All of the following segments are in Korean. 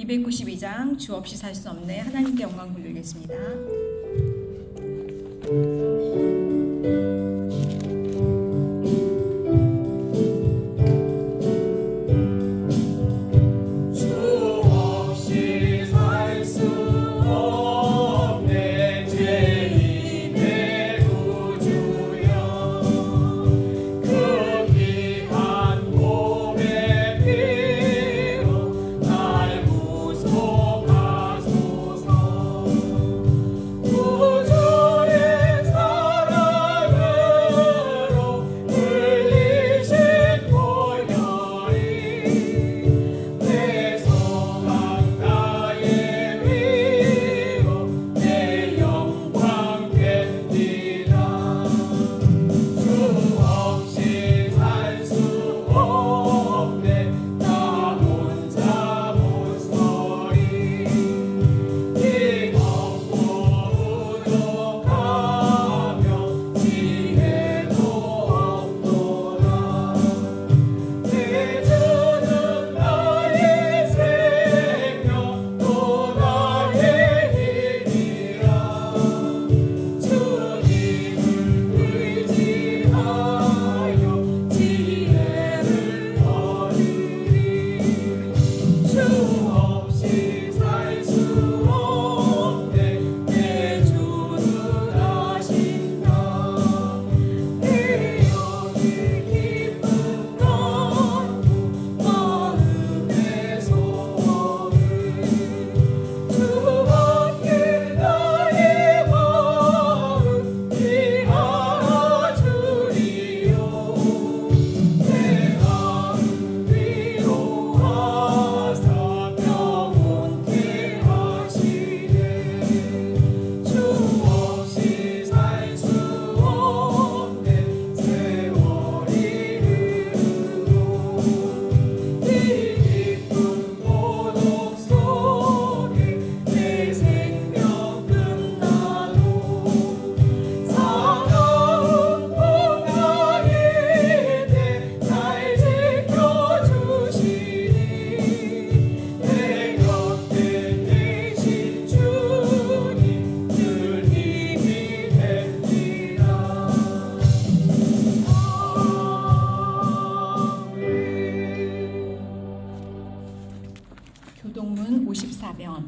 292장 주 없이 살 수 없네. 하나님께 영광 돌리겠습니다. 교동문 54편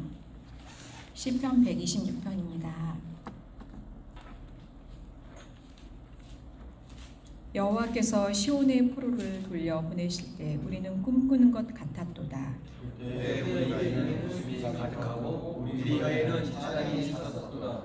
시편 126편입니다. 여호와께서 시온의 포로를 돌려 보내실 때 우리는 꿈꾸는 것 같았도다. 그때 우리에게는 웃음이 가득하고 우리 혀에는 찬양이 찼었도다.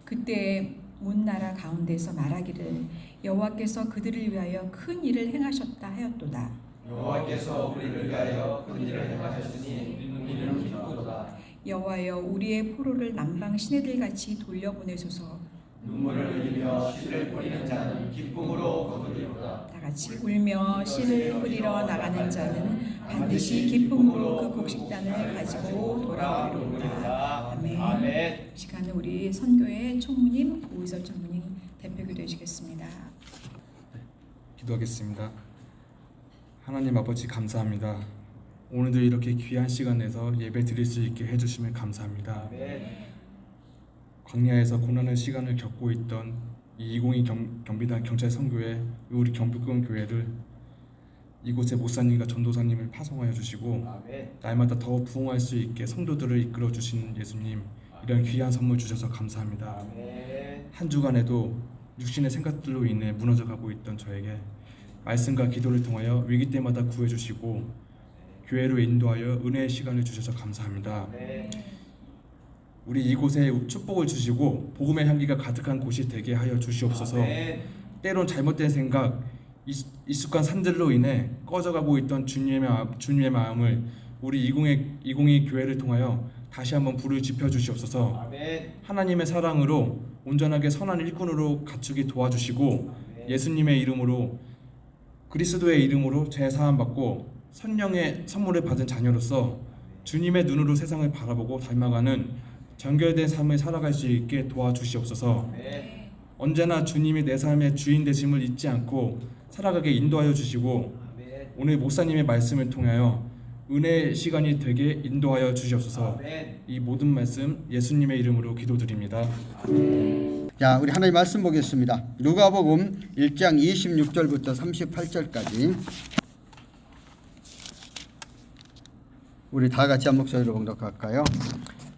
그때 문 나라 가운데서 말하기를 여호와께서 그들을 위하여 큰 일을 행하셨다 하였도다. 여호와께서 우리를 위하여 큰 일을 행하셨으니 우리는 기쁘도다. 여호와여 우리의 포로를 남방 시내들 같이 돌려보내소서. 눈물을 흘리며 씨를 뿌리는 자는 기쁨으로 거두리로다. 다 같이 울며 씨를 뿌리러 나가는 자는 반드시 기쁨으로 그 곡식단을 가지고 돌아오리로다. 아멘. 이 시간은 우리 선교회 총무님 오이섭 총무님 대표기도 해주겠습니다. 기도하겠습니다. 하나님 아버지 감사합니다. 오늘도 이렇게 귀한 시간 내서 예배 드릴 수 있게 해주시면 감사합니다. 아멘. 광야에서 고난의 시간을 겪고 있던 이 202 경비단 경찰 선교회 우리 경북권 교회를 이곳에 목사님과 전도사님을 파송하여 주시고 아멘. 날마다 더 부흥할 수 있게 성도들을 이끌어 주시는 예수님, 이런 귀한 선물 주셔서 감사합니다. 아멘. 한 주간에도 육신의 생각들로 인해 무너져가고 있던 저에게 말씀과 기도를 통하여 위기 때마다 구해주시고 교회로 인도하여 은혜의 시간을 주셔서 감사합니다. 아멘. 우리 이곳에 축복을 주시고 복음의 향기가 가득한 곳이 되게 하여 주시옵소서. 아멘. 때론 잘못된 생각, 익숙한 산들로 인해 꺼져가고 있던 주님의 마음을 우리 202 교회를 통하여 다시 한번 불을 지펴 주시옵소서. 아멘. 하나님의 사랑으로 온전하게 선한 일꾼으로 갖추기 도와주시고 예수님의 이름으로 그리스도의 이름으로 제사함 받고 성령의 선물을 받은 자녀로서 주님의 눈으로 세상을 바라보고 닮아가는 정결된 삶을 살아갈 수 있게 도와주시옵소서. 아멘. 언제나 주님이 내 삶의 주인 되심을 잊지 않고 살아가게 인도하여 주시고 아멘. 오늘 목사님의 말씀을 통하여 은혜 시간이 되게 인도하여 주시옵소서. 아멘. 이 모든 말씀 예수님의 이름으로 기도드립니다. 자, 우리 하나님 말씀 보겠습니다. 누가복음 1장 26절부터 38절까지 우리 다 같이 한 목소리로 봉독할까요?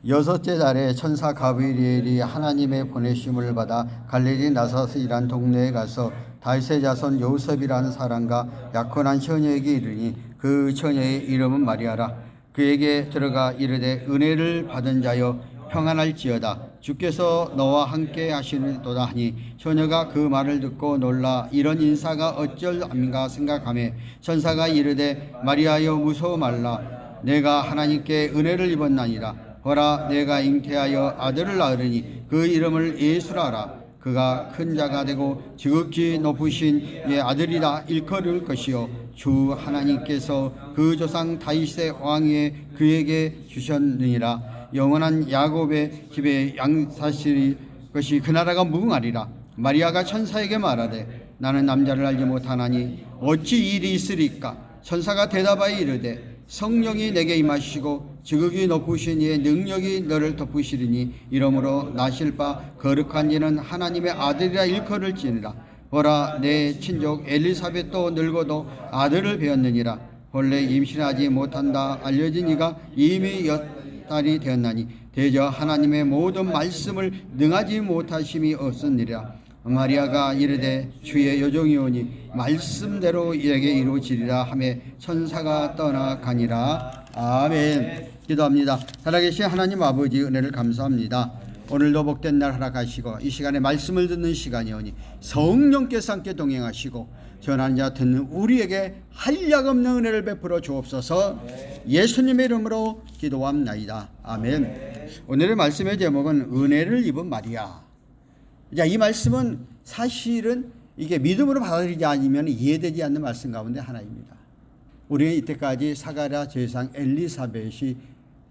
여섯째 달에 천사 가브리엘이 하나님의 보내심을 받아 갈릴리 나사렛이란 동네에 가서 다윗의 자손 요셉이라는 사람과 약혼한 처녀에게 이르니 그 처녀의 이름은 마리아라. 그에게 들어가 이르되 은혜를 받은 자여 평안할지어다. 주께서 너와 함께 하시는도다 하니 처녀가 그 말을 듣고 놀라 이런 인사가 어쩔함인가 생각하며 천사가 이르되 마리아여 무서워 말라. 내가 하나님께 은혜를 입었나니라. 보라 내가 잉태하여 아들을 낳으리니 그 이름을 예수라 하라. 그가 큰 자가 되고 지극히 높으신 예 아들이라 일컬을 것이요 주 하나님께서 그 조상 다윗의 왕위에 그에게 주셨느니라. 영원한 야곱의 집에 양사실 것이 그 나라가 무궁하리라. 마리아가 천사에게 말하되 나는 남자를 알지 못하나니 어찌 이 일이 있으리까. 천사가 대답하여 이르되 성령이 내게 임하시고 지극히 높으신 이의 능력이 너를 덮으시리니 이러므로 나실 바 거룩한 이는 하나님의 아들이라 일컬을지니라. 보라 내 친족 엘리사벳도 늙어도 아들을 배었느니라. 본래 임신하지 못한다 알려진 이가 이미 8달이 되었나니 대저 하나님의 모든 말씀을 능하지 못하심이 없으니라. 마리아가 이르되 주의 여종이오니 말씀대로 이에게 이루어지리라 하며 천사가 떠나가니라. 아멘. 기도합니다. 살아계신 하나님 아버지 은혜를 감사합니다. 오늘도 복된 날 허락하시고 이 시간에 말씀을 듣는 시간이오니 성령께서 함께 동행하시고 전하는 자 듣는 우리에게 한량없는 은혜를 베풀어 주옵소서. 예수님의 이름으로 기도합나이다. 아멘. 오늘의 말씀의 제목은 은혜를 입은 마리아. 자, 이 말씀은 사실은 이게 믿음으로 받아들이지 않으면 이해되지 않는 말씀 가운데 하나입니다. 우리는 이때까지 사가랴 제사장 엘리사벳이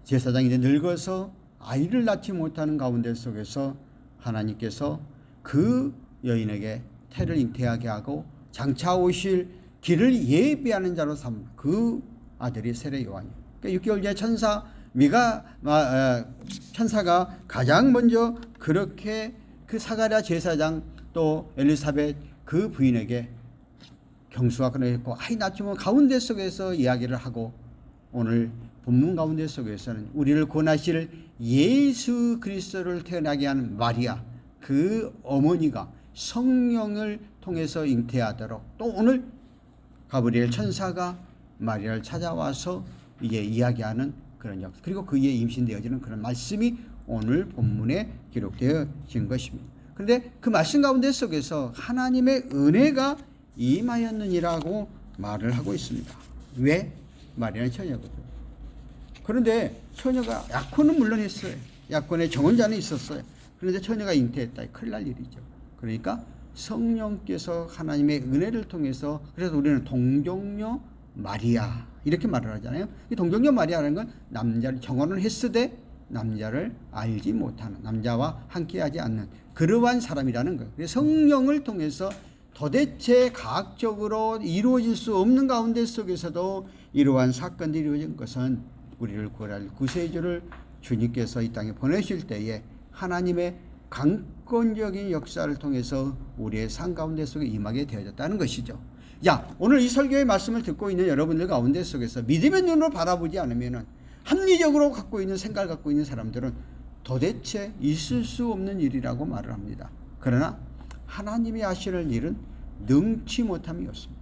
제사장이 늙어서 아이를 낳지 못하는 가운데 속에서 하나님께서 그 여인에게 태를 잉태하게 하고 장차 오실 길을 예비하는 자로 삼은 그 아들이 세례 요한이에요. 그러니까 6개월 전에 천사가 가장 먼저 그렇게 그 사가랴 제사장 또 엘리사벳 그 부인에게 경수가 끊어졌고 아이 낳지만 가운데 속에서 이야기를 하고 오늘 본문 가운데 속에서는 우리를 구원하실 예수 그리스도를 태어나게 한 마리아 그 어머니가 성령을 통해서 잉태하도록 또 오늘 가브리엘 천사가 마리아를 찾아와서 이제 이야기하는 그런 역사 그리고 그에 임신되어지는 그런 말씀이 오늘 본문에 기록되어진 것입니다. 그런데 그 말씀 가운데 속에서 하나님의 은혜가 임하였느니라고 말을 하고 있습니다. 왜? 마리아는 처녀거든요. 그런데 처녀가 약혼은 물론 했어요. 약혼의 정혼자는 있었어요. 그런데 처녀가 잉태했다. 큰일 날 일이죠. 그러니까 성령께서 하나님의 은혜를 통해서 그래서 우리는 동정녀 마리아 이렇게 말을 하잖아요. 이 동정녀 마리아라는 건 남자를 정혼을 했으되 남자를 알지 못하는 남자와 함께하지 않는 그러한 사람이라는 거예요. 그래서 성령을 통해서 도대체 과학적으로 이루어질 수 없는 가운데 속에서도 이러한 사건들이 이루어진 것은 우리를 구원할 구세주를 주님께서 이 땅에 보내실 때에 하나님의 강권적인 역사를 통해서 우리의 삶 가운데 속에 임하게 되어졌다는 것이죠. 자, 오늘 이 설교의 말씀을 듣고 있는 여러분들 가운데 속에서 믿음의 눈으로 바라보지 않으면 합리적으로 갖고 있는 생각을 갖고 있는 사람들은 도대체 있을 수 없는 일이라고 말을 합니다. 그러나 하나님이 하시는 일은 능치 못함이 없습니다.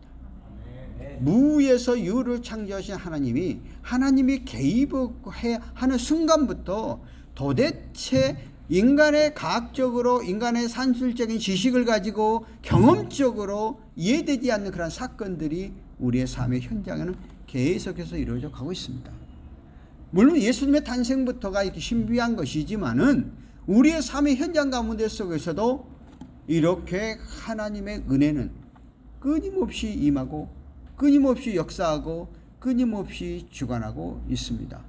무에서 유를 창조하신 하나님이 개입하는 순간부터 도대체 인간의 과학적으로 인간의 산술적인 지식을 가지고 경험적으로 이해되지 않는 그런 사건들이 우리의 삶의 현장에는 계속해서 이루어져 가고 있습니다. 물론 예수님의 탄생부터가 이렇게 신비한 것이지만은 우리의 삶의 현장 가운데 속에서도 이렇게 하나님의 은혜는 끊임없이 임하고 끊임없이 역사하고 끊임없이 주관하고 있습니다.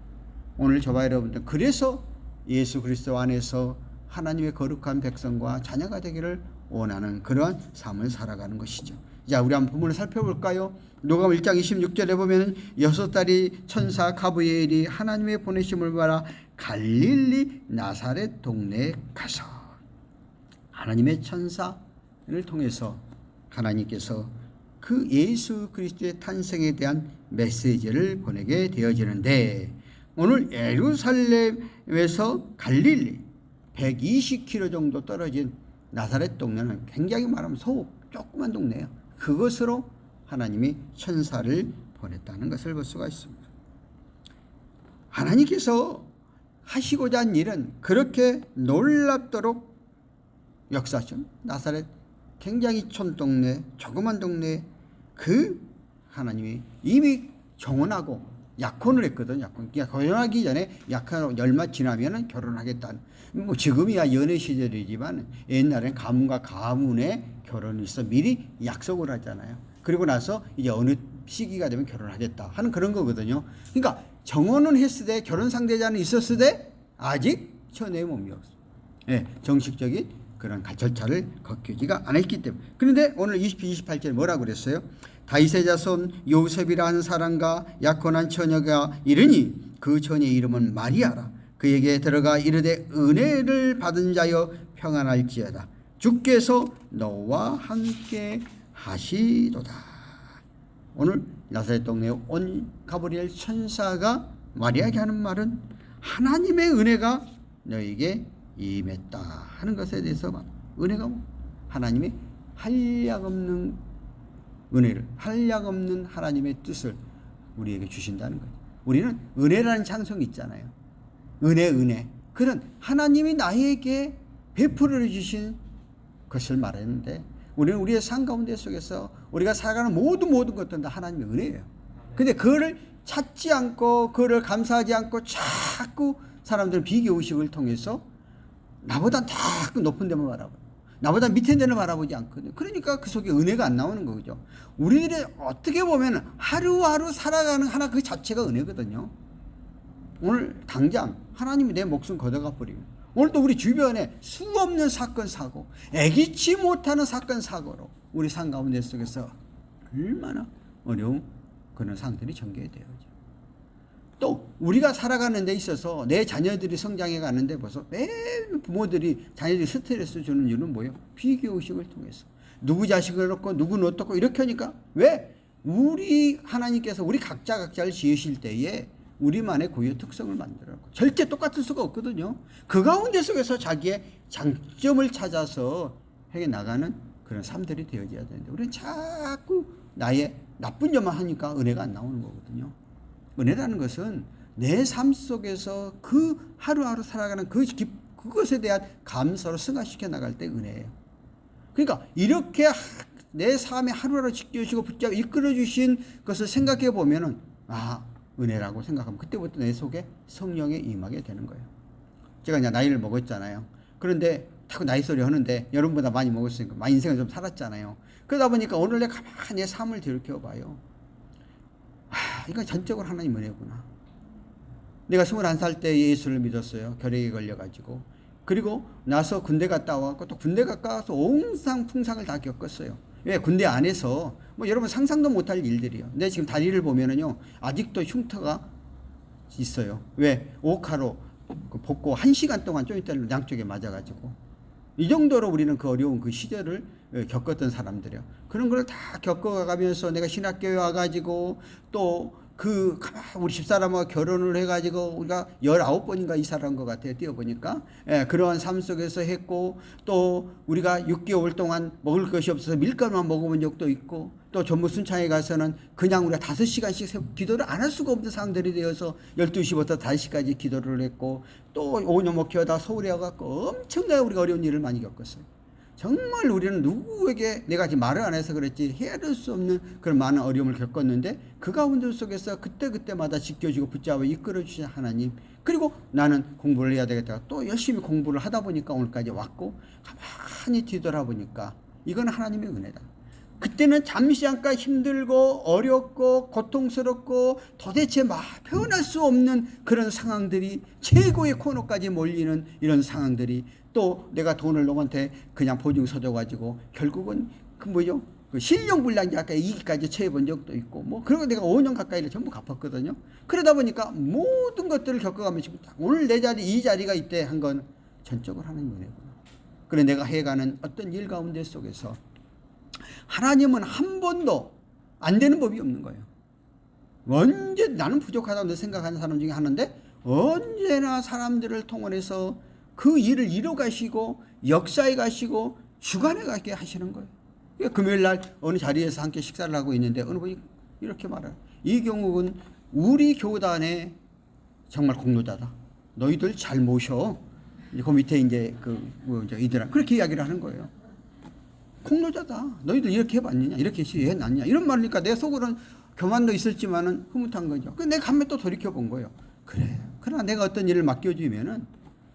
오늘 저와 여러분들 그래서 예수 그리스도 안에서 하나님의 거룩한 백성과 자녀가 되기를 원하는 그러한 삶을 살아가는 것이죠. 자, 우리 한번 본문을 살펴볼까요? 누가복음 1장 26절에 보면 6달이 천사 가브리엘이 하나님의 보내심을 받아 갈릴리 나사렛 동네에 가서, 하나님의 천사를 통해서 하나님께서 그 예수 그리스도의 탄생에 대한 메시지를 보내게 되어지는데, 오늘 예루살렘에서 갈릴리 120km 정도 떨어진 나사렛 동네는 굉장히 말하면 소읍 조그만 동네예요. 그것으로 하나님이 천사를 보냈다는 것을 볼 수가 있습니다. 하나님께서 하시고자 한 일은 그렇게 놀랍도록 역사죠. 나사렛 굉장히 촌동네, 조그만 동네, 그 하나님이 이미 정혼하고 약혼을 했거든. 약혼. 그러니까 결혼하기 전에 약혼 얼마 지나면은 결혼하겠다는. 뭐 지금이야 연애 시절이지만 옛날엔 가문과 가문의 결혼이 있어 미리 약속을 하잖아요. 그리고 나서 이제 어느 시기가 되면 결혼하겠다 하는 그런 거거든요. 그러니까 정혼은 했을 때 결혼 상대자는 있었을 때 아직 처녀의 몸이었어. 예, 정식적인 그런 절차를 거치지가 않았기 때문에. 그런데 오늘 28절에 뭐라고 그랬어요? 다윗의 자손 요셉이라는 사람과 약혼한 처녀가 이르니 그 처녀의 이름은 마리아라. 그에게 들어가 이르되 은혜를 받은 자여 평안할지어다. 주께서 너와 함께 하시도다. 오늘 나사렛 동네에 온 가브리엘 천사가 마리아에게 하는 말은 하나님의 은혜가 너에게 임했다 하는 것에 대해서 은혜가 하나님의 한량없는 은혜를, 한량없는 하나님의 뜻을 우리에게 주신다는 거예요. 우리는 은혜라는 찬송이 있잖아요. 은혜. 그런 하나님이 나에게 베풀어 주신 것을 말했는데, 우리는 우리의 삶 가운데 속에서 우리가 살아가는 모든 것들은 다 하나님의 은혜예요. 근데 그거를 찾지 않고 그거를 감사하지 않고 자꾸 사람들은 비교의식을 통해서 나보다 더 높은 데만 바라봐요. 나보다 밑에 데는 바라보지 않거든요. 그러니까 그 속에 은혜가 안 나오는 거죠. 우리들이 어떻게 보면 하루하루 살아가는 하나 그 자체가 은혜거든요. 오늘 당장 하나님이 내 목숨 걷어가 버리면, 오늘도 우리 주변에 수없는 사건 사고, 애기치 못하는 사건 사고로 우리 삶 가운데 속에서 얼마나 어려운 그런 상들이 전개되어져. 또 우리가 살아가는 데 있어서 내 자녀들이 성장해 가는데 벌써 매일 부모들이 자녀들이 스트레스 주는 이유는 뭐예요? 비교의식을 통해서. 누구 자식을 얻고 누구는 어떻고 이렇게 하니까, 왜? 우리 하나님께서 우리 각자를 지으실 때에 우리만의 고유의 특성을 만들었고 절대 똑같을 수가 없거든요. 그 가운데 속에서 자기의 장점을 찾아서 해 나가는 그런 삶들이 되어져야 되는데, 우리는 자꾸 나의 나쁜 점만 하니까 은혜가 안 나오는 거거든요. 은혜라는 것은 내 삶 속에서 그 하루하루 살아가는 그것에 대한 감사로 승화시켜 나갈 때 은혜예요. 그러니까 이렇게 내 삶에 하루하루 지켜주시고 붙잡고 이끌어 주신 것을 생각해 보면은 은혜라고 생각하면 그때부터 내 속에 성령이 임하게 되는 거예요. 제가 이제 나이를 먹었잖아요. 그런데 자꾸 나이 소리 하는데 여러분보다 많이 먹었으니까 많이 인생을 좀 살았잖아요. 그러다 보니까 오늘 내가 가만히 내 삶을 들여다봐요. 이건 전적으로 하나님 은혜구나. 내가 21살 때 예수를 믿었어요. 결핵에 걸려가지고. 그리고 나서 군대 갔다 와서 또 군대 갔다 와서 옹상풍상을 다 겪었어요. 왜? 군대 안에서 여러분 상상도 못할 일들이에요. 근데 지금 다리를 보면은요 아직도 흉터가 있어요. 왜? 오카로 벗고 1시간 동안 쪼이달로 양쪽에 맞아가지고, 이 정도로 우리는 그 어려운 그 시절을 겪었던 사람들이에요. 그런 걸 다 겪어가면서 내가 신학교에 와가지고 또 우리 집사람과 결혼을 해가지고 우리가 19번인가 이사를 한 것 같아요. 뛰어보니까. 그러한 삶 속에서 했고, 또 우리가 6개월 동안 먹을 것이 없어서 밀가루만 먹어본 적도 있고, 또 전부 순창에 가서는 그냥 우리가 5시간씩 기도를 안 할 수가 없는 상황들이 되어서 12시부터 5시까지 기도를 했고, 또 5년 목회하다 서울에 와갖고 엄청나게 우리가 어려운 일을 많이 겪었어요. 정말 우리는 누구에게 내가 지금 말을 안 해서 그랬지 헤아릴 수 없는 그런 많은 어려움을 겪었는데, 그 가운데 속에서 그때마다 지켜주고 붙잡아 이끌어 주신 하나님, 그리고 나는 공부를 해야 되겠다 또 열심히 공부를 하다 보니까 오늘까지 왔고, 가만히 뒤돌아보니까 이건 하나님의 은혜다. 그때는 잠시 잠깐 힘들고 어렵고 고통스럽고 도대체 표현할 수 없는 그런 상황들이, 최고의 코너까지 몰리는 이런 상황들이, 또 내가 돈을 놈한테 그냥 보증 서줘가지고 결국은 그 신용불량자 가까이 2기까지 처해 본 적도 있고 뭐 그리고 내가 5년 가까이를 전부 갚았거든요. 그러다 보니까 모든 것들을 겪어가면서 지금 딱 오늘 내 자리 이 자리가 있대 한 건 전적으로 하나님 은혜구나. 그래 내가 해가는 어떤 일 가운데 속에서 하나님은 한 번도 안 되는 법이 없는 거예요. 언제 나는 부족하다고 생각하는 사람 중에 하나인데 언제나 사람들을 통해서 그 일을 이뤄 가시고 역사에 가시고 주관에 가게 하시는 거예요. 금요일 날 어느 자리에서 함께 식사를 하고 있는데 어느 분이 이렇게 말해요. 이경욱은 우리 교단의 정말 공로자다. 너희들 잘 모셔. 그 밑에 이제 이들아 그렇게 이야기를 하는 거예요. 공로자다. 너희들 이렇게 해봤느냐? 이렇게 해놨냐? 이런 말이니까 내 속으로는 교만도 있었지만은 흐뭇한 거죠. 그 내가 한번 또 돌이켜 본 거예요. 그래. 그러나 내가 어떤 일을 맡겨주면은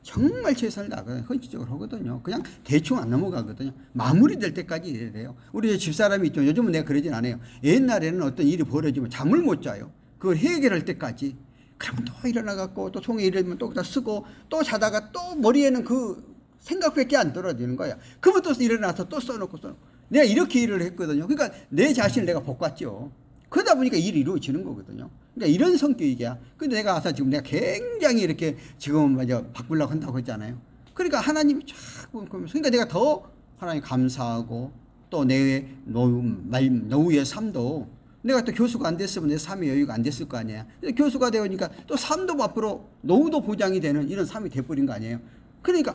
정말 최선을 다하거든요. 헌신적으로 하거든요. 그냥 대충 안 넘어가거든요. 마무리될 때까지 일해야 돼요. 우리 집사람이 있죠. 요즘은 내가 그러진 않아요. 옛날에는 어떤 일이 벌어지면 잠을 못 자요. 그걸 해결할 때까지. 그러면 또 일어나갖고 또 송에 일하면 또 쓰고 또 자다가 또 머리에는 그 생각밖에 안 떨어지는 거야. 그러면 또 일어나서 또 써놓고 내가 이렇게 일을 했거든요. 그러니까 내 자신을 내가 볶았죠. 그러다 보니까 일이 이루어지는 거거든요. 그러니까 이런 성격이야. 근데 내가 와서 지금 내가 굉장히 이렇게 지금 바꾸려고 한다고 했잖아요. 그러니까 하나님이 쫙 보면서 그러니까 내가 더 하나님 감사하고 또 내 노후의 삶도 내가 또 교수가 안 됐으면 내 삶의 여유가 안 됐을 거 아니야. 교수가 되니까 또 삶도 앞으로 노후도 보장이 되는 이런 삶이 돼버린 거 아니에요. 그러니까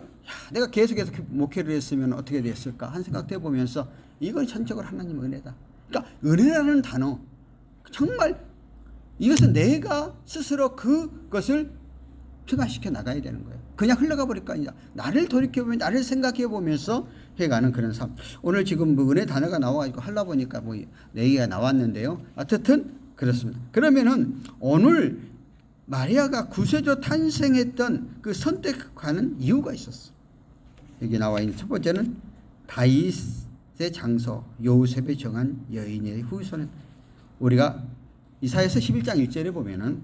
내가 계속해서 목회를 했으면 어떻게 됐을까 한 생각 해보면서 이건 전적으로 하나님의 은혜다. 그러니까 은혜라는 단어 정말 이것은 내가 스스로 그것을 변화시켜 나가야 되는 거예요. 그냥 흘러가 버릴 거 아니라 나를 돌이켜보면 나를 생각해 보면서 해가는 그런 삶. 오늘 지금 뭐 은혜 단어가 나와가지고 하려 보니까 뭐 4개가 나왔는데요. 어쨌든 그렇습니다. 그러면은 오늘 마리아가 구세주 탄생했던 그 선택하는 이유가 있었어. 여기 나와 있는 첫 번째는 다윗의 장소 요셉이 정한 여인의 후손은 우리가 이사야서 11장 1절에 보면은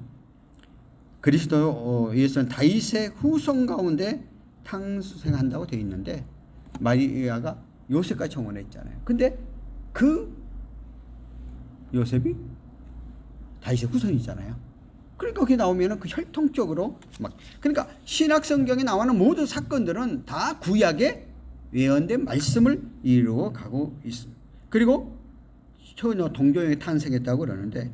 그리스도 예수는 다윗의 후손 가운데 탄생한다고 되어 있는데 마리아가 요셉과 정혼했잖아요. 근데 그 요셉이 다윗의 후손이잖아요. 그러니까 거기 나오면은 그 혈통적으로 그러니까 신약 성경에 나오는 모든 사건들은 다 구약에 예언된 말씀을 이루어 가고 있습니다. 그리고 처녀 동정이 탄생했다고 그러는데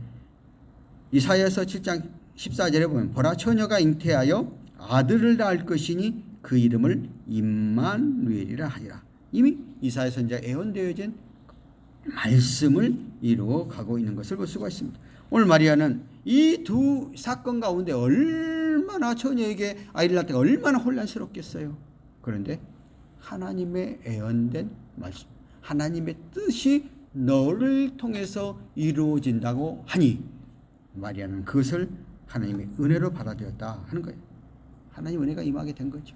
이사야서 7장 14절에 보면 보라 처녀가 잉태하여 아들을 낳을 것이니 그 이름을 임마누엘이라 하리라. 이미 이사야 선지자 예언되어진 말씀을 이루어 가고 있는 것을 볼 수가 있습니다. 오늘 마리아는 이 두 사건 가운데 얼마나 처녀에게 아이를 낳을 때 얼마나 혼란스럽겠어요. 그런데 하나님의 예언된 말씀, 하나님의 뜻이 너를 통해서 이루어진다고 하니 마리아는 그것을 하나님의 은혜로 받아들였다 하는 거예요. 하나님 은혜가 임하게 된 거죠.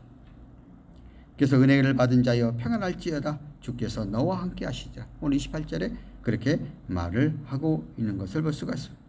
그래서 은혜를 받은 자여 평안할지어다 주께서 너와 함께 하시자. 오늘 28절에 그렇게 말을 하고 있는 것을 볼 수가 있습니다.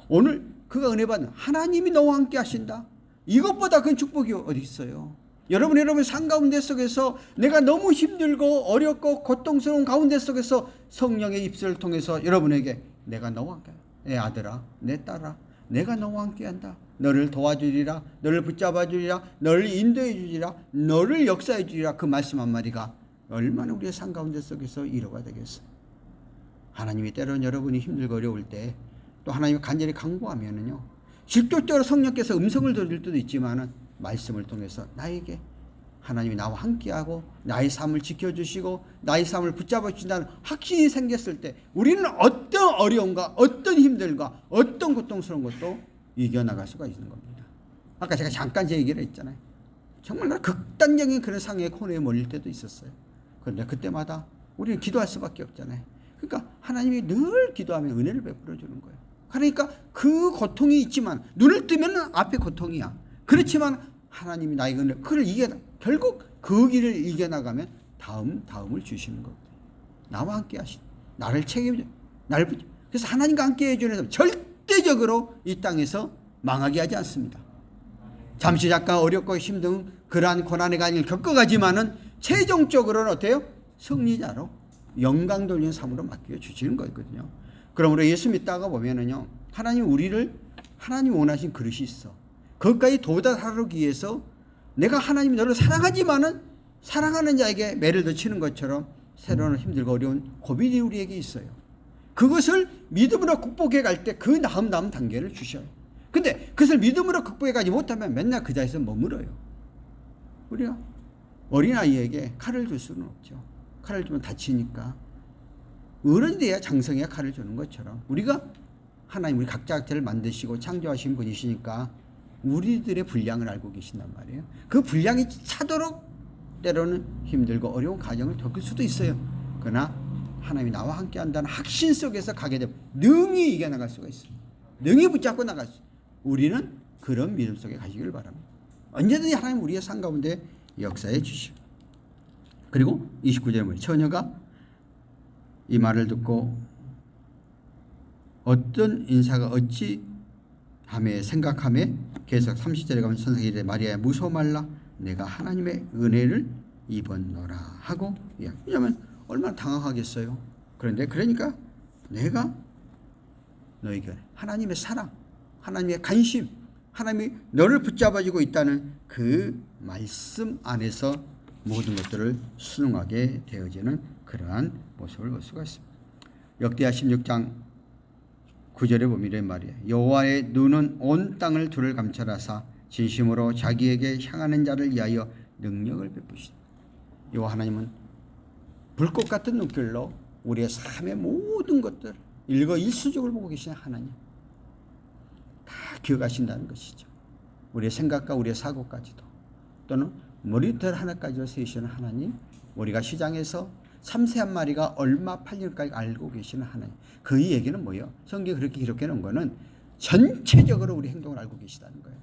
오늘 그가 은혜 받는 하나님이 너와 함께 하신다. 이것보다 큰 축복이 어디 있어요? 여러분 삶 가운데 속에서 내가 너무 힘들고 어렵고 고통스러운 가운데 속에서 성령의 입술을 통해서 여러분에게 내가 너와 함께 내 아들아 내 딸아 내가 너와 함께 한다. 너를 도와주리라 너를 붙잡아 주리라 너를 인도해 주리라 너를 역사해 주리라. 그 말씀 한마디가 얼마나 우리의 삶 가운데 속에서 이루어가 되겠어. 하나님이 때로는 여러분이 힘들고 어려울 때 또 하나님이 간절히 강구하면은요 직접적으로 성령께서 음성을 들을 때도 있지만은 말씀을 통해서 나에게 하나님이 나와 함께하고 나의 삶을 지켜주시고 나의 삶을 붙잡아 주신다는 확신이 생겼을 때 우리는 어떤 어려움과 어떤 힘들과 어떤 고통스러운 것도 이겨나갈 수가 있는 겁니다. 아까 제가 잠깐 제 얘기를 했잖아요. 정말 극단적인 그런 상해의 코너에 몰릴 때도 있었어요. 그런데 그때마다 우리는 기도할 수밖에 없잖아요. 그러니까 하나님이 늘 기도하면 은혜를 베풀어 주는 거예요. 그러니까 그 고통이 있지만 눈을 뜨면 앞에 고통이야. 그렇지만 하나님이 나에게 은혜를 그걸 결국 그 길을 이겨나가면 다음을 주시는 겁니다. 나와 함께 하신 나를 책임져 나를 붙여. 그래서 하나님과 함께 해주는 사람 절대적으로 이 땅에서 망하게 하지 않습니다. 잠시 잠깐 어렵고 힘든 그러한 고난의 간을 겪어가지만은 최종적으로는 어때요? 승리자로 영광 돌리는 삶으로 맡겨 주시는 거거든요. 그러므로 예수 믿다가 보면은요, 하나님 원하신 그릇이 있어. 거기까지 도달하기 위해서 내가 하나님이 너를 사랑하지만은 사랑하는 자에게 매를 더 치는 것처럼 새로운 힘들고 어려운 고민이 우리에게 있어요. 그것을 믿음으로 극복해 갈 때 그 다음 단계를 주셔요. 근데 그것을 믿음으로 극복해 가지 못하면 맨날 그 자리에서 머물어요. 우리가 어린아이에게 칼을 줄 수는 없죠. 칼을 주면 다치니까. 어른이 돼야 장성해야 칼을 주는 것처럼 우리가 하나님 우리 각자를 만드시고 창조하신 분이시니까 우리들의 분량을 알고 계신단 말이에요. 그 분량이 차도록 때로는 힘들고 어려운 과정을 겪을 수도 있어요. 그러나 하나님이 나와 함께 한다는 확신 속에서 가게 되면 능히 이겨나갈 수가 있어요. 능히 붙잡고 나갈 수 있어요. 우리는 그런 믿음 속에 가시길 바랍니다. 언제든지 하나님 우리의 삶 가운데 역사해 주시오. 그리고 29절에 보면 처녀가 이 말을 듣고 어떤 인사가 어찌 하며 생각하며 계속 30절에 가면 천사가 이르되 마리아야 무서워 말라 내가 하나님의 은혜를 입었노라 하고, 왜냐하면 얼마나 당황하겠어요. 그러니까 내가 너에게 하나님의 사랑, 하나님의 관심, 하나님이 너를 붙잡아주고 있다는 그 말씀 안에서 모든 것들을 순응하게 되어지는 그러한 모습을 볼 수가 있습니다. 역대하 16장 9절에 보면 이런 말이에요. 여호와의 눈은 온 땅을 두를 감찰하사 진심으로 자기에게 향하는 자를 위하여 능력을 베푸시다. 여호와 하나님은 불꽃 같은 눈길로 우리의 삶의 모든 것들 일거일수적으로 보고 계시는 하나님, 다 기억하신다는 것이죠. 우리의 생각과 우리의 사고까지도, 또는 머리털 하나까지도 세우시는 하나님, 우리가 시장에서 참새 한 마리가 얼마 팔릴까 알고 계시는 하나님. 그 얘기는 뭐예요? 성경에 그렇게 기록해 놓은 거는 전체적으로 우리 행동을 알고 계시다는 거예요.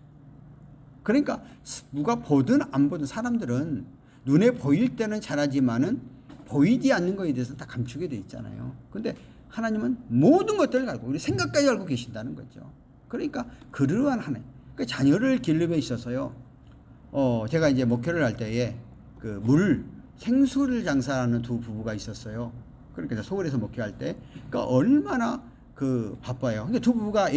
그러니까 누가 보든 안 보든 사람들은 눈에 보일 때는 잘하지만은 보이지 않는 것에 대해서 다 감추게 돼 있잖아요. 근데 하나님은 모든 것들을 알고 우리 생각까지 알고 계신다는 거죠. 그러니까 그러한 하나님, 그 자녀를 기르에 있어서요. 제가 이제 목회를 할 때에 그 생수를 장사하는 두 부부가 있었어요. 그러니까 서울에서 목회할 때, 그러니까 얼마나 바빠요. 근데 두 부부가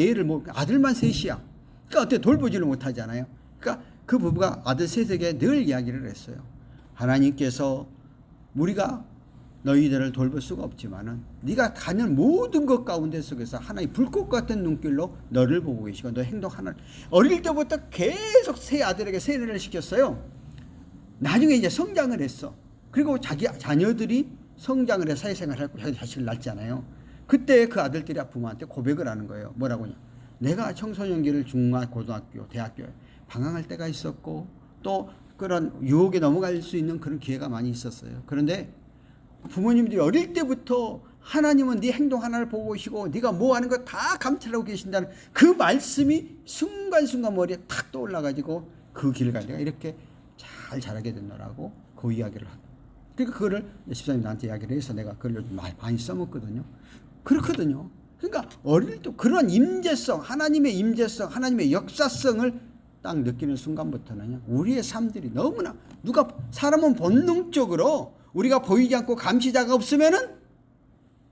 아들만 셋이야. 그러니까 어떻게 돌보지를 못하잖아요. 그러니까 그 부부가 아들 셋에게 늘 이야기를 했어요. 하나님께서 우리가 너희들을 돌볼 수가 없지만은 네가 가는 모든 것 가운데 속에서 하나님 불꽃 같은 눈길로 너를 보고 계시고 너 행동 하나를 어릴 때부터 계속 세 아들에게 세례를 시켰어요. 나중에 이제 성장을 했어. 그리고 자기 자녀들이 성장을 해서 사회생활을 하고 자기 자식을 낳잖아요. 그때 그 아들들이 부모한테 고백을 하는 거예요. 뭐라고냐? 내가 청소년기를 중학, 고등학교, 대학교에 방황할 때가 있었고 또 그런 유혹에 넘어갈 수 있는 그런 기회가 많이 있었어요. 그런데 부모님들이 어릴 때부터 하나님은 네 행동 하나를 보고 계시고 네가 뭐 하는 거 다 감찰하고 계신다는 그 말씀이 순간순간 머리에 탁 떠올라가지고 그 길을 갈 내가 이렇게 잘 자라게 된다라고 그 이야기를 하고, 그러니까 그거를 집사님 나한테 이야기를 해서 내가 그걸 많이 써먹거든요. 그렇거든요. 그러니까 어릴 때 그런 임재성, 하나님의 임재성, 하나님의 역사성을 딱 느끼는 순간부터는 우리의 삶들이 너무나 사람은 본능적으로 우리가 보이지 않고 감시자가 없으면은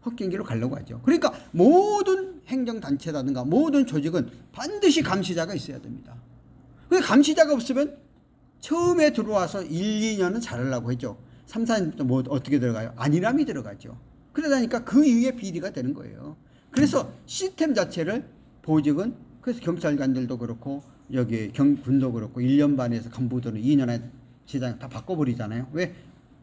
헛된 길로 가려고 하죠. 그러니까 모든 행정단체라든가 모든 조직은 반드시 감시자가 있어야 됩니다. 근데 감시자가 없으면 처음에 들어와서 1, 2년은 잘하려고 했죠. 3, 4년 또 뭐 어떻게 들어가요? 안일함이 들어가죠. 그러다니까 그 이후에 비리가 되는 거예요. 그래서 시스템 자체를 보직은, 그래서 경찰관들도 그렇고 여기 군도 그렇고 1년 반에서 간부들은 2년에 시장 다 바꿔버리잖아요. 왜?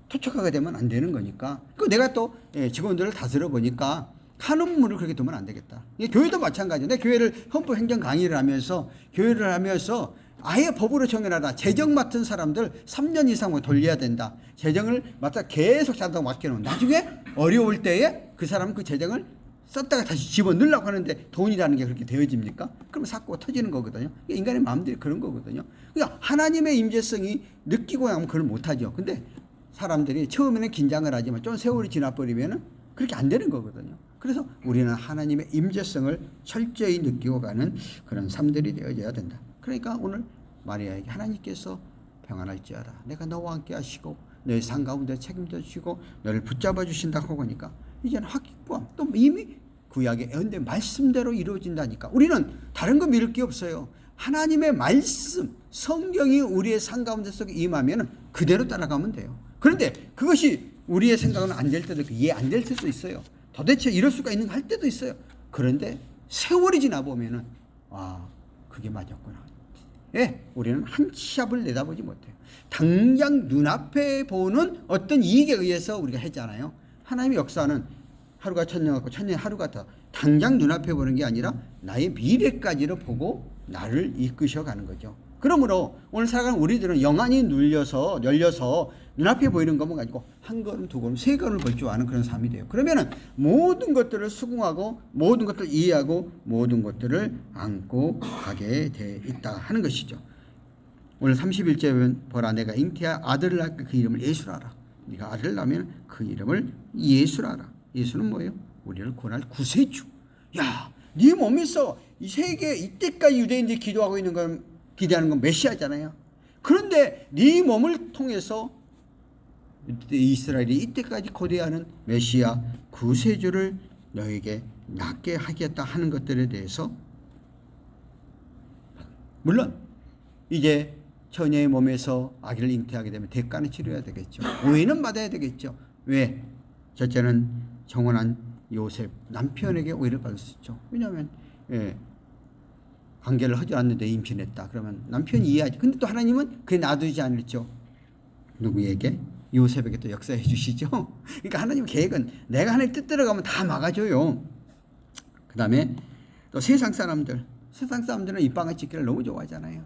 토착하게 되면 안 되는 거니까. 그 내가 또 직원들을 다스려 보니까 하는 물을 그렇게 두면 안 되겠다. 교회도 마찬가지예요. 내 교회를 헌법 행정 강의를 하면서 교회를 하면서 아예 법으로 정해놔라. 재정 맡은 사람들 3년 이상 돌려야 된다. 재정을 맡아 계속 자다가 맡겨놓은. 나중에 어려울 때에 그 사람은 그 재정을 썼다가 다시 집어넣으려고 하는데 돈이라는 게 그렇게 되어집니까? 그러면 사고가 터지는 거거든요. 인간의 마음들이 그런 거거든요. 그러니까 하나님의 임재성이 느끼고 나면 그걸 못하죠. 근데 사람들이 처음에는 긴장을 하지만 좀 세월이 지나버리면 그렇게 안 되는 거거든요. 그래서 우리는 하나님의 임재성을 철저히 느끼고 가는 그런 삶들이 되어져야 된다. 그러니까 오늘 마리아에게 하나님께서 평안할지어다. 내가 너와 함께 하시고 너희 삶 가운데 책임져 주시고 너를 붙잡아 주신다고 하니까 이제는 확고함. 또 이미 구약의 예언된 말씀대로 이루어진다니까. 우리는 다른 거 믿을 게 없어요. 하나님의 말씀, 성경이 우리의 삶 가운데 속에 임하면 그대로 따라가면 돼요. 그런데 그것이 우리의 생각은 안 될 때도 있고 이해 안 될 때도 있어요. 도대체 이럴 수가 있는가 할 때도 있어요. 그런데 세월이 지나 보면은 그게 맞았구나. 예, 우리는 한 치 앞을 내다보지 못해요. 당장 눈앞에 보는 어떤 이익에 의해서 우리가 했잖아요. 하나님의 역사는 하루가 천년 같고 천년이 하루 같아. 당장 눈앞에 보는 게 아니라 나의 미래까지를 보고 나를 이끄셔 가는 거죠. 그러므로 오늘 살아가는 우리들은 영안이 열려서 눈앞에 보이는 것만 가지고 한 걸음, 두 걸음, 세 걸음을 볼 줄 아는 그런 삶이 돼요. 그러면은 모든 것들을 수긍하고 모든 것들을 이해하고 모든 것들을 안고 가게 돼 있다 하는 것이죠. 오늘 31절에 보면 보라 내가 잉태한 아들을 낳고 그 이름을 예수라 하라. 네가 아들을 낳으면 그 이름을 예수라 하라. 예수는 뭐예요? 우리를 구원할 구세주. 야, 네 몸에서 이 세계 이때까지 유대인들이 기도하고 있는 건 기대하는 건 메시아잖아요. 그런데 네 몸을 통해서 이스라엘이 이때까지 고대하는 메시아 구세주를 너에게 낳게 하겠다 하는 것들에 대해서 물론 이제 처녀의 몸에서 아기를 잉태하게 되면 대가는 치러야 되겠죠. 오해는 받아야 되겠죠. 왜? 첫째는 정혼한 요셉 남편에게 오해를 받을 수 있죠. 왜냐하면 관계를 하지 않는데 임신했다. 그러면 남편이 이해하지. 근데 또 하나님은 그게 놔두지 않았죠. 누구에게? 요셉에게 또 역사해 주시죠. 그러니까 하나님 계획은 내가 하나님 뜻대로 가면 다 막아줘요. 그 다음에 또 세상 사람들은 입방아 찍기를 너무 좋아하잖아요.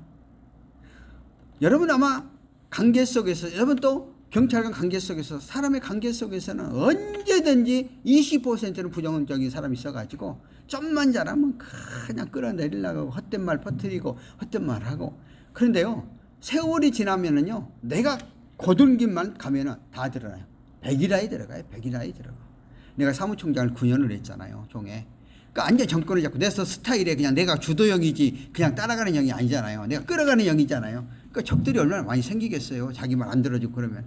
여러분 아마 관계 속에서 여러분 또 경찰과 관계 속에서 사람의 관계 속에서는 언제든지 20%는 부정적인 사람이 있어가지고 좀만 잘하면 그냥 끌어내리려고 헛된 말 퍼뜨리고 헛된 말 하고. 그런데요 세월이 지나면은요 내가 고등김만 가면은 다 드러나요. 백일하에 들어가요. 백일하에 들어가. 내가 사무총장을 9년을 했잖아요. 종에. 그러니까 완전 정권을 잡고 내 스타일에 그냥 내가 주도형이지 그냥 따라가는 형이 아니잖아요. 내가 끌어가는 형이잖아요. 그러니까 적들이 얼마나 많이 생기겠어요. 자기 말 안 들어주고 그러면.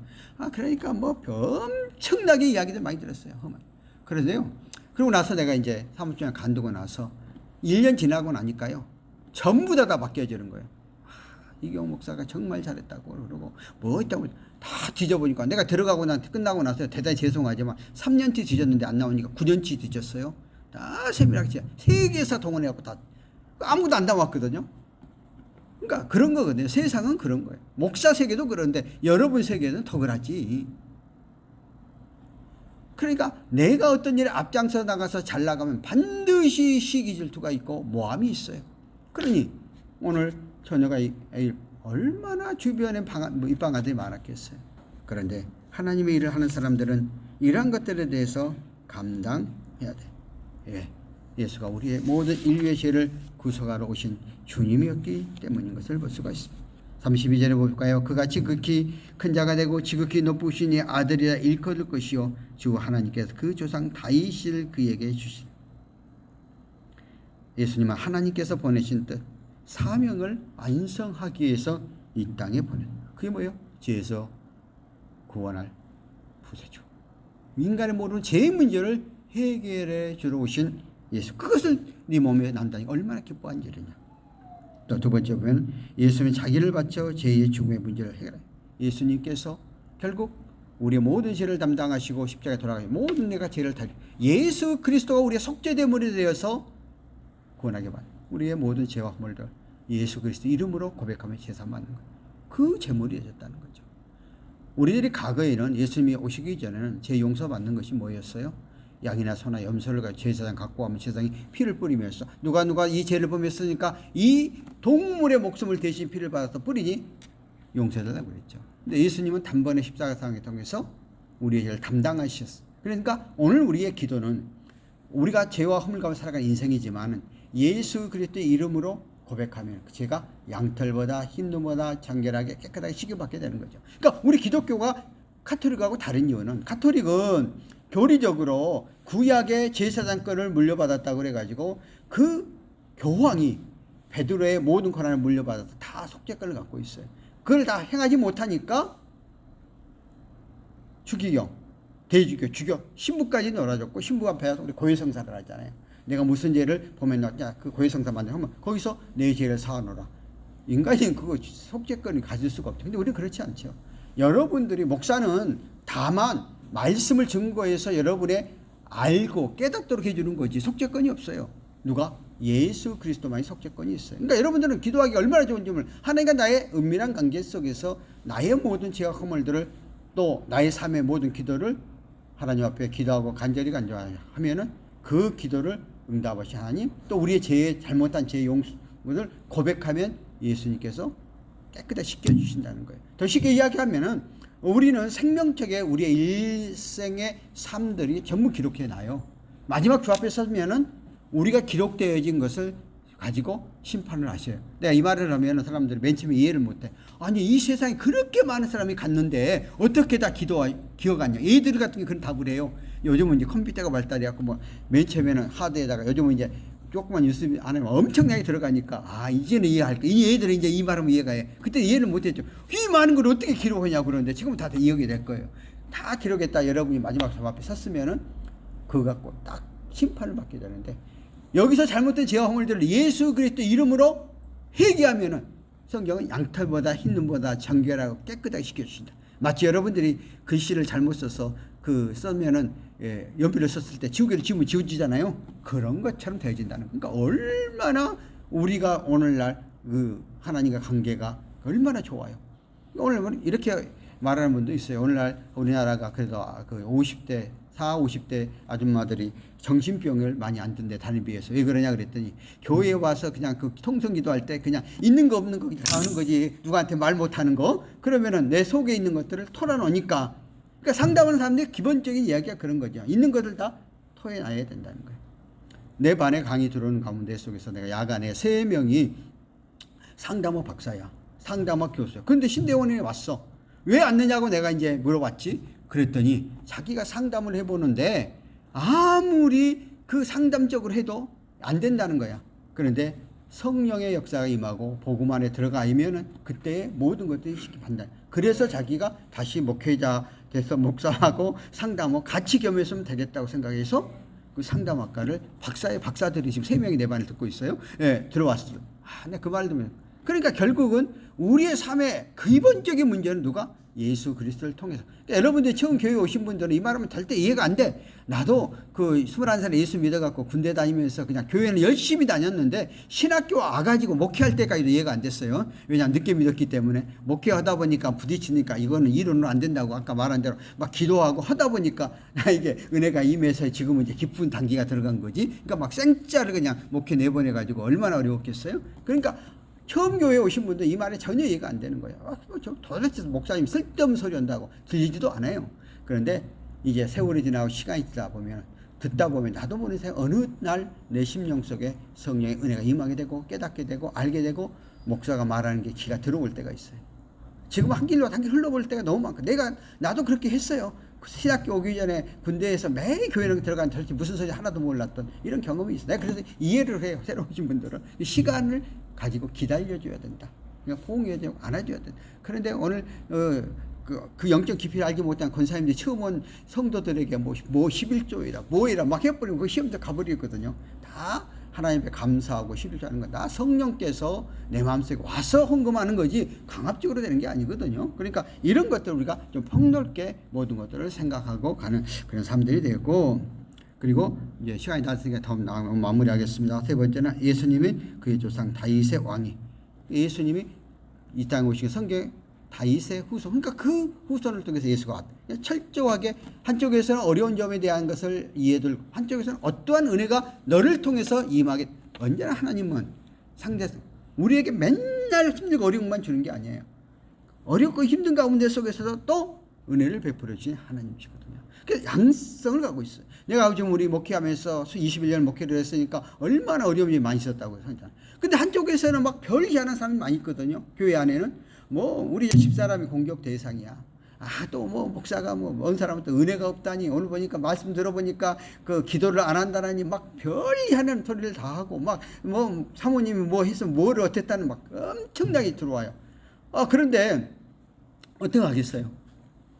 그러니까 뭐 엄청나게 이야기들 많이 들었어요. 그런데요. 그러고 나서 내가 이제 사무총장 간두고 나서 1년 지나고 나니까요. 전부 다 바뀌어지는 거예요. 이경 목사가 정말 잘했다고 그러고 뭐 있다고 다 뒤져보니까 내가 들어가고 끝나고 나서 대단히 죄송하지만 3년치 뒤졌는데 안 나오니까 9년치 뒤졌어요. 다 세밀하게 세계에서 동원해갖고 다 아무도 안 나왔거든요. 그러니까 그런 거거든요. 세상은 그런 거예요. 목사 세계도 그런데 여러분 세계는 더 그렇지. 그러니까 내가 어떤 일에 앞장서 나가서 잘 나가면 반드시 시기 질투가 있고 모함이 있어요. 그러니 오늘 처녀가 얼마나 주변에 입방아들이 많았겠어요. 그런데 하나님의 일을 하는 사람들은 이러한 것들에 대해서 감당해야 돼. 예수가 우리의 모든 인류의 죄를 구속하러 오신 주님이었기 때문인 것을 볼 수가 있습니다. 32절에 볼까요? 그같이 극히 큰 자가 되고 지극히 높으신 이 아들이라 일컬을 것이요 주 하나님께서 그 조상 다윗을 그에게 주신. 예수님은 하나님께서 보내신 뜻 사명을 완성하기 위해서 이 땅에 보낸. 그게 뭐예요? 죄에서 구원할 구세주. 인간의 모르는 죄의 문제를 해결해 주러 오신 예수. 그것을 네 몸에 난다니 얼마나 기뻐한 일이냐. 또 두 번째 보면 예수님은 자기를 바쳐 죄의 죽음의 문제를 해결해요. 예수님께서 결국 우리의 모든 죄를 담당하시고 십자가에 돌아가시고 모든 내가 죄를 다 예수 그리스도가 우리의 속죄제물이 되어서 구원하게 받는 우리의 모든 죄와 허물들 예수 그리스도 이름으로 고백하며 제사받는 거예요. 그 제물이 되었다는 거죠. 우리들이 과거에는 예수님이 오시기 전에는 죄 용서받는 것이 뭐였어요? 양이나 소나 염소를 가지고 제사장 갖고 가면 제사장이 피를 뿌리면서 누가 이 죄를 범했으니까 이 동물의 목숨을 대신 피를 받아서 뿌리니 용서해달라고 그랬죠. 근데 예수님은 단번에 십자가상을 통해서 우리의 죄를 담당하셨어요. 그러니까 오늘 우리의 기도는 우리가 죄와 허물 가운데 살아가는 인생이지만 예수 그리스도의 이름으로 고백하면 죄가 양털보다 흰눈보다 정결하게 깨끗하게 씻겨받게 되는 거죠. 그러니까 우리 기독교가 카톨릭하고 다른 이유는 카톨릭은 교리적으로 구약의 제사장권을 물려받았다고 그래가지고 그 교황이 베드로의 모든 권한을 물려받아서 다 속죄권을 갖고 있어요. 그걸 다 행하지 못하니까 추기경, 대주교, 주교, 신부까지 놀아줬고 신부 앞에서 우리 고해성사를 하잖아요. 내가 무슨 죄를 보면 야, 그 고해성사 만들면 거기서 내 죄를 사하노라. 인간이 그거 속죄권을 가질 수가 없죠. 근데 우리는 그렇지 않죠. 여러분들이 목사는 다만 말씀을 증거해서 여러분의 알고 깨닫도록 해주는 거지 속죄권이 없어요. 누가? 예수 그리스도만이 속죄권이 있어요. 그러니까 여러분들은 기도하기 얼마나 좋은 점을 하나님과 나의 은밀한 관계 속에서 나의 모든 죄와 허물들을 또 나의 삶의 모든 기도를 하나님 앞에 기도하고 간절히 하면은 그 기도를 응답하신 하나님, 또 우리의 죄, 잘못한 죄 용서를 고백하면 예수님께서 깨끗하게 씻겨주신다는 거예요. 더 쉽게 이야기하면은 우리는 생명책에 우리의 일생의 삶들이 전부 기록해놔요. 마지막 주 앞에 서면은 우리가 기록되어진 것을 가지고 심판을 하셔요. 내가 이 말을 하면 사람들이 맨 처음에 이해를 못해. 아니 이 세상에 그렇게 많은 사람이 갔는데 어떻게 다 기억하냐. 애들 같은 게 그런 답을 해요. 요즘은 이제 컴퓨터가 발달해갖고 뭐 맨 처음에는 하드에다가 요즘은 이제 조그만 뉴스 안에 엄청나게 들어가니까 아 이제는 이해할까. 이 애들은 이제 이 말하면 이해가 해. 그때 이해를 못했죠. 이 많은 걸 어떻게 기록하냐고 그러는데 지금은 다 이해가 될 거예요. 다 기록했다. 여러분이 마지막 점 앞에 섰으면은 그거 갖고 딱 심판을 받게 되는데 여기서 잘못된 죄와 허물들을 예수 그리스도 이름으로 회개하면은 성경은 양털보다 흰 눈보다 정결하고 깨끗하게 시켜주신다. 마치 여러분들이 글씨를 잘못 써서 쓰면은 연필을 썼을 때 지우개를 지우면 지워지잖아요. 그런 것처럼 되어진다는. 그러니까 얼마나 우리가 오늘날 그 하나님과 관계가 얼마나 좋아요. 오늘 이렇게 말하는 분도 있어요. 오늘날 우리나라가 그래도 그 50대 50대 아줌마들이 정신병을 많이 안 든대 다른 비해서. 왜 그러냐 그랬더니 교회에 와서 그냥 그 통성기도 할 때 그냥 있는 거 없는 거 다 하는 거지. 누구한테 말 못하는 거. 그러면은 내 속에 있는 것들을 털어놓으니까. 그러니까 상담하는 사람들의 기본적인 이야기가 그런 거죠. 있는 것들 다 토해놔야 된다는 거예요. 내 반에 강의 들어오는 가운데 속에서 내가 야간에 3명이 상담원 박사야. 상담학 교수야. 그런데 신대원에 왔어. 왜 왔느냐고 내가 이제 물어봤지. 그랬더니 자기가 상담을 해보는데 아무리 그 상담적으로 해도 안 된다는 거야. 그런데 성령의 역사가 임하고 복음 안에 들어가면은 그때 모든 것들이 쉽게 판단. 그래서 자기가 다시 목회자 돼서 목사하고 상담하고 같이 겸했으면 되겠다고 생각해서 그 상담학과를 박사들이 지금 3명이 내 반을 듣고 있어요. 예, 들어왔어요. 내가 그 말 들으면 그러니까 결국은 우리의 삶의 기본적인 문제는 누가? 예수 그리스도를 통해서. 그러니까 여러분들이 처음 교회에 오신 분들은 이 말하면 절대 이해가 안 돼. 나도 그 21살에 예수 믿어갖고 군대 다니면서 그냥 교회는 열심히 다녔는데 신학교 와가지고 목회할 때까지도 이해가 안 됐어요. 왜냐하면 늦게 믿었기 때문에. 목회하다 보니까 부딪히니까 이거는 이론으로 안 된다고 아까 말한 대로 막 기도하고 하다 보니까 이게 은혜가 임해서 지금은 이제 깊은 단계가 들어간 거지. 그러니까 막 생짜를 그냥 목회 내보내가지고 얼마나 어려웠겠어요. 그러니까 처음 교회에 오신 분들 이 말에 전혀 이해가 안 되는 거예요. 도대체 목사님 쓸데없는 소리 한다고 들리지도 않아요. 그런데 이제 세월이 지나고 시간이 지나다 보면 듣다 보면 나도 모르는 사이 어느 날 내 심령 속에 성령의 은혜가 임하게 되고 깨닫게 되고 알게 되고 목사가 말하는 게 귀가 들어올 때가 있어요. 지금 한 길로 한 길 흘러볼 때가 너무 많고 나도 그렇게 했어요. 신학교 오기 전에 군대에서 매일 교회를 들어간 도대체 무슨 소리 하나도 몰랐던 이런 경험이 있어요. 내가 그래서 이해를 해요. 새로 오신 분들은 시간을 가지고 기다려줘야 된다. 그냥 포옹해야 되고 안아줘야 된다. 그런데 오늘 그 영적 깊이를 알지 못한 권사님들이 처음 온 성도들에게 뭐 11조이라 뭐이라 막 해버리면 그 시험도 가버리거든요. 다 하나님 앞에 감사하고 11조 하는 건 다 성령께서 내 마음속에 와서 헌금하는 거지 강압적으로 되는 게 아니거든요. 그러니까 이런 것들 우리가 좀 폭넓게 모든 것들을 생각하고 가는 그런 삶들이 되고, 그리고 이제 시간이 다 됐으니까 더 마무리하겠습니다. 세 번째는 예수님이 그의 조상 다윗의 왕이, 예수님이 이 땅에 오시기 성경에 다윗의 후손, 그러니까 그 후손을 통해서 예수가 왔다. 철저하게 한쪽에서는 어려운 점에 대한 것을 이해들고 한쪽에서는 어떠한 은혜가 너를 통해서 임하게. 언제나 하나님은 우리에게 맨날 힘들고 어려운 것만 주는 게 아니에요. 어렵고 힘든 가운데 속에서도 또 은혜를 베풀어 주신 하나님이시거든요. 그래서 양성을 갖고 있어요. 내가 지금 우리 목회하면서 21년 목회를 했으니까 얼마나 어려움이 많이 있었다고 생각해요. 근데 한쪽에서는 막 별지 않은 사람이 많이 있거든요. 교회 안에는 우리 집사람이 공격 대상이야. 또 목사가 먼 사람한테 은혜가 없다니, 오늘 보니까 말씀 들어보니까 그 기도를 안 한다니 막 별이 하는 소리를 다 하고 막 사모님이 해서 뭐를 어땠다는 막 엄청나게 들어와요. 그런데 어떻게 하겠어요?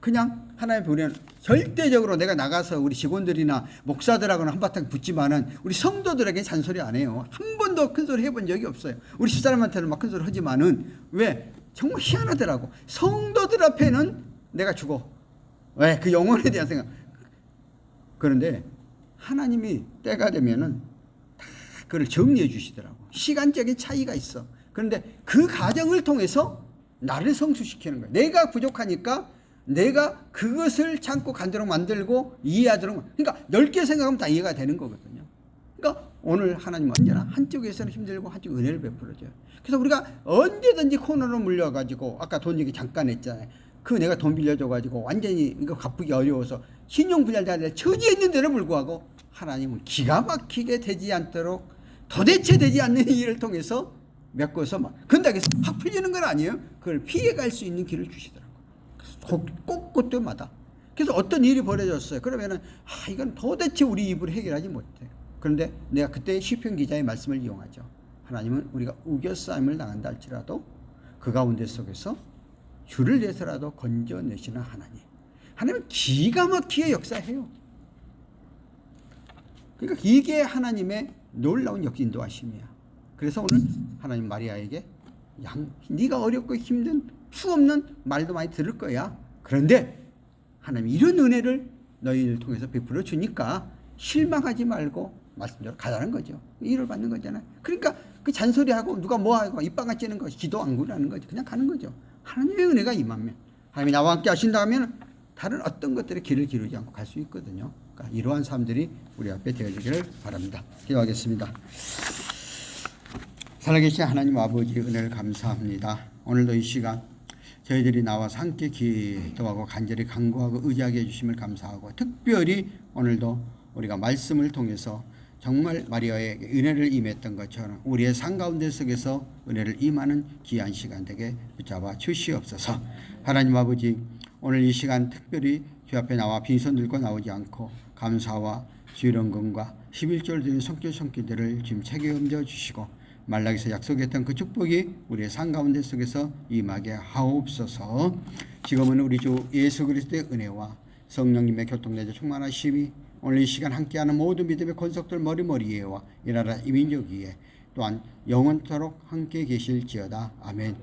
그냥 하나님 보내는 절대적으로 내가 나가서 우리 직원들이나 목사들하고는 한바탕 붙지만은 우리 성도들에게 잔소리 안 해요. 한 번도 큰 소리 해본 적이 없어요. 우리 집사람한테는 막 큰 소리 하지만은 왜 정말 희한하더라고. 성도들 앞에는 내가 죽어. 왜? 그 영혼에 대한 생각. 그런데 하나님이 때가 되면은 다 그걸 정리해 주시더라고. 시간적인 차이가 있어. 그런데 그 과정을 통해서 나를 성숙시키는 거야. 내가 부족하니까 내가 그것을 참고 간도록 만들고 이해하도록. 그러니까 넓게 생각하면 다 이해가 되는 거거든요. 그러니까 오늘 하나님은 언제나 한쪽에서는 힘들고 한쪽 은혜를 베풀어줘요. 그래서 우리가 언제든지 코너로 물려가지고 아까 돈 얘기 잠깐 했잖아요. 그 내가 돈 빌려줘가지고 완전히 이거 갚기 어려워서 신용불량자한테 처지에 있는 데를 불구하고 하나님은 기가 막히게 되지 않도록 도대체 되지 않는 일을 통해서 메꿔서 막 근데 그래서 확 풀리는 건 아니에요. 그걸 피해갈 수 있는 길을 주시더라고요. 꼭 그때마다. 그래서 어떤 일이 벌어졌어요. 그러면은 이건 도대체 우리 입으로 해결하지 못해요. 그런데 내가 그때 시편 기자의 말씀을 이용하죠. 하나님은 우리가 우겨싸임을 당한다 할지라도 그 가운데 속에서 주를 내서라도 건져내시는 하나님. 하나님은 기가 막히게 역사해요. 그러니까 이게 하나님의 놀라운 인도하심이야. 그래서 오늘 하나님 마리아에게 네가 어렵고 힘든 수없는 말도 많이 들을 거야. 그런데 하나님 이런 은혜를 너희를 통해서 베풀어 주니까 실망하지 말고 말씀대로 가자는 거죠. 일을 받는 거잖아요. 그러니까 그 잔소리하고 누가 뭐하고 입방아 찌는 거 기도 안 구하는 거죠. 그냥 가는 거죠. 하나님의 은혜가 임하면 하나님이 나와 함께 하신다 하면 다른 어떤 것들에 길을 기르지 않고 갈 수 있거든요. 그러니까 이러한 사람들이 우리 앞에 되어지기를 바랍니다. 기도하겠습니다. 살아계신 하나님 아버지 은혜를 감사합니다. 오늘도 이 시간 저희들이 나와서 함께 기도하고 간절히 간구하고 의지하게 해주심을 감사하고 특별히 오늘도 우리가 말씀을 통해서 정말 마리아에게 은혜를 임했던 것처럼 우리의 삶 가운데 속에서 은혜를 임하는 귀한 시간 되게 붙잡아 주시옵소서. 하나님 아버지 오늘 이 시간 특별히 주 앞에 나와 빈손 들고 나오지 않고 감사와 주일원금과 11조를 드리는 손길들을 지금 책임져 주시고 말라기서 약속했던 그 축복이 우리의 삶 가운데 속에서 임하게 하옵소서. 지금은 우리 주 예수 그리스도의 은혜와 성령님의 교통내조 충만하심이 오늘 이 시간 함께하는 모든 믿음의 권속들 머리머리에와 이 나라 이민족 위에 또한 영원토록 함께 계실지어다. 아멘.